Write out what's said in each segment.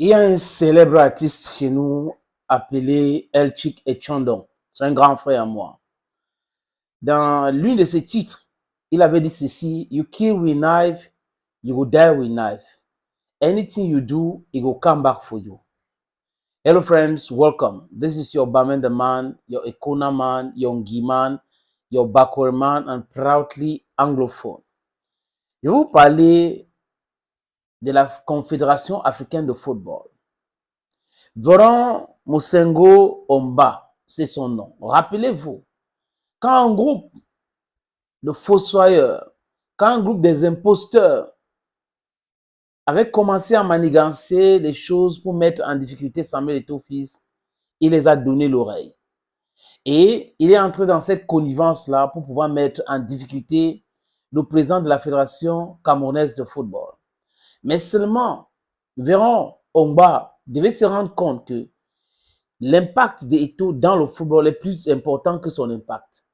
Il y a un célèbre artiste chez nous appelé Elchik Echondon. C'est un grand frère à moi. Dans l'une de ses titres, il avait dit ceci: You kill with knife, you will die with knife. Anything you do, it will come back for you. Hello friends, welcome. This is your Bamenda man, your Ekona man, your Ngi man, your Bakwer man, and proudly anglophone. Je vais vous parler de la Confédération africaine de football. Veron Mosengo Omba, c'est son nom. Rappelez-vous, quand un groupe de fossoyeurs, quand un groupe des imposteurs avait commencé à manigancer les choses pour mettre en difficulté Samuel Eto'o-Fils, il les a donné l'oreille. Et il est entré dans cette connivence-là pour pouvoir mettre en difficulté le président de la Fédération camerounaise de football. Mais seulement, Veron Omba devait se rendre compte que l'impact d'Eto'o dans le football est plus important que son impact.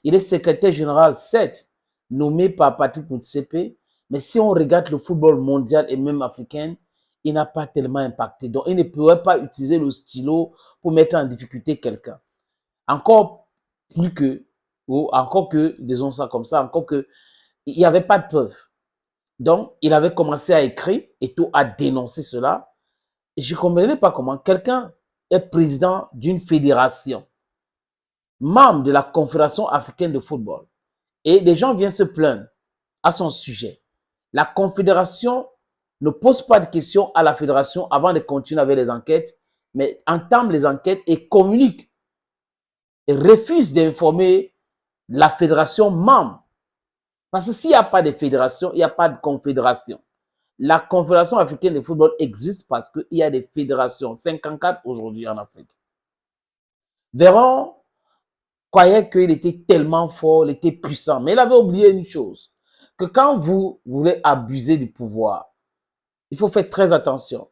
Il est secrétaire général, certes, nommé par Patrick Motsepe, mais si on regarde le football mondial et même africain, il n'a pas tellement impacté. Donc, il ne pourrait pas utiliser le stylo pour mettre en difficulté quelqu'un. Encore plus que, ou encore que, disons ça comme ça, encore que, il n'y avait pas de preuves. Donc, il avait commencé à écrire, Eto'o a dénoncé cela. Et je ne comprenais pas comment quelqu'un est président d'une fédération, membre de la Confédération africaine de football, et des gens viennent se plaindre à son sujet. La Confédération ne pose pas de questions à la Fédération avant de continuer avec les enquêtes, mais entame les enquêtes et communique et refuse d'informer la Fédération membre. Parce que s'il n'y a pas de fédération, il n'y a pas de confédération. La Confédération africaine de football existe parce qu'il y a des fédérations, 54 aujourd'hui en Afrique. Veron croyait qu'il était tellement fort, il était puissant. Mais il avait oublié une chose, que quand vous voulez abuser du pouvoir, il faut faire très attention.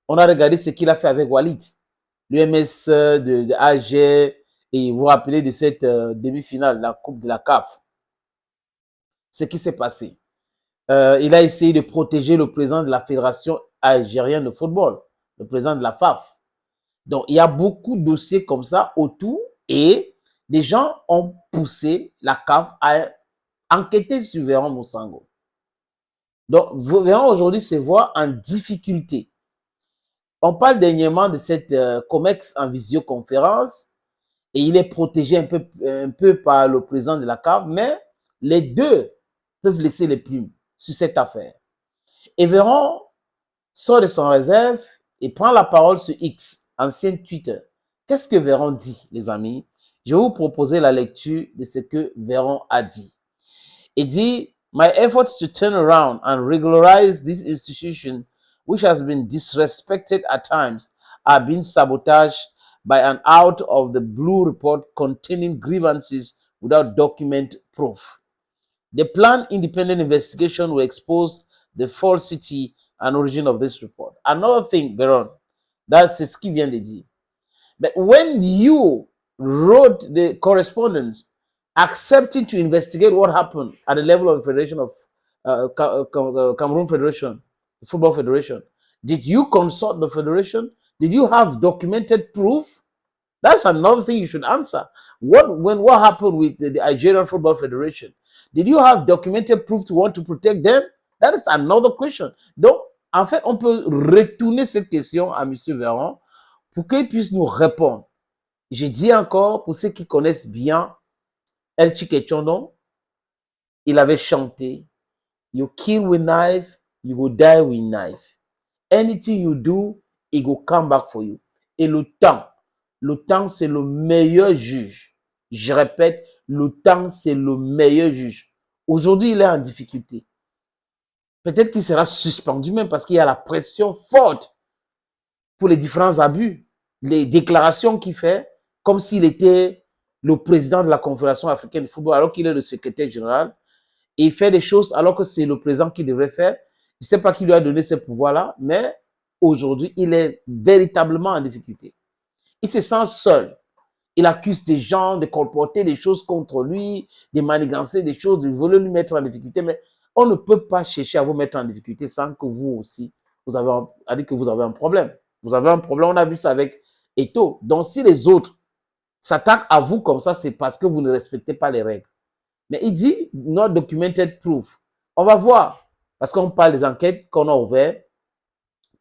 On a regardé ce qu'il a fait avec Walid, l'UMS de Alger, et vous vous rappelez de cette demi-finale de la Coupe de la CAF. Ce qui s'est passé. Il a essayé de protéger le président de la Fédération algérienne de football, le président de la FAF. Donc, il y a beaucoup de dossiers comme ça autour et des gens ont poussé la CAF à enquêter sur Veron Mosengo. Donc, Veron aujourd'hui se voit en difficulté. On parle dernièrement de cette COMEX en visioconférence et il est protégé un peu par le président de la CAF, mais les deux peuvent laisser les plumes sur cette affaire. Et Veron sort de son réserve et prend la parole sur X, ancienne Twitter. Qu'est-ce que Veron dit, les amis? Je vais vous proposer la lecture de ce que Veron a dit. Il dit: My efforts to turn around and regularize this institution, which has been disrespected at times, are being sabotaged by an out of the blue report containing grievances without document proof. The planned independent investigation will expose the falsity and origin of this report. Another thing, Veron, that's ce qu'il vient de dire. But when you wrote the correspondence accepting to investigate what happened at the level of the Federation of Cameroon Federation, the Football Federation, did you consult the Federation? Did you have documented proof? That's another thing you should answer. What happened with the Algerian Football Federation? Did you have documented proof to want to protect them? That is another question. Donc, en fait, on peut retourner cette question à M. Veron pour qu'il puisse nous répondre. Je dis encore, pour ceux qui connaissent bien Elchik Echondon, il avait chanté: You kill with knife, you will die with knife. Anything you do, it will come back for you. Et le temps, c'est le meilleur juge. Je répète, le temps, c'est le meilleur juge. Aujourd'hui, il est en difficulté. Peut-être qu'il sera suspendu même parce qu'il y a la pression forte pour les différents abus. Les déclarations qu'il fait, comme s'il était le président de la Confédération africaine de football, alors qu'il est le secrétaire général. Et il fait des choses alors que c'est le président qui devrait faire. Je ne sais pas qui lui a donné ce pouvoir-là, mais aujourd'hui, il est véritablement en difficulté. Il se sent seul. Il accuse des gens de colporter des choses contre lui, de manigancer des choses, de vouloir lui mettre en difficulté. Mais on ne peut pas chercher à vous mettre en difficulté sans que vous aussi a dit que vous avez un problème. Vous avez un problème, on a vu ça avec Eto'o. Donc, si les autres s'attaquent à vous comme ça, c'est parce que vous ne respectez pas les règles. Mais il dit, not documented proof. On va voir. Parce qu'on parle des enquêtes qu'on a ouvertes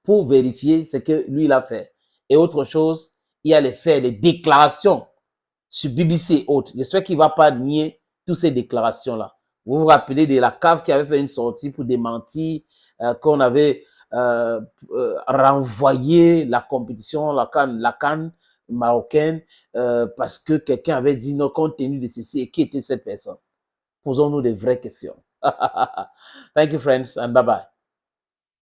pour vérifier ce que lui, il a fait. Et autre chose, il y a les faits, les déclarations sur BBC et autres. J'espère qu'il ne va pas nier toutes ces déclarations-là. Vous vous rappelez de la CAF qui avait fait une sortie pour démentir qu'on avait renvoyé la compétition, la CAN marocaine, parce que quelqu'un avait dit non, compte tenu de ceci, et qui était cette personne? Posons-nous des vraies questions. Thank you, friends, and bye-bye.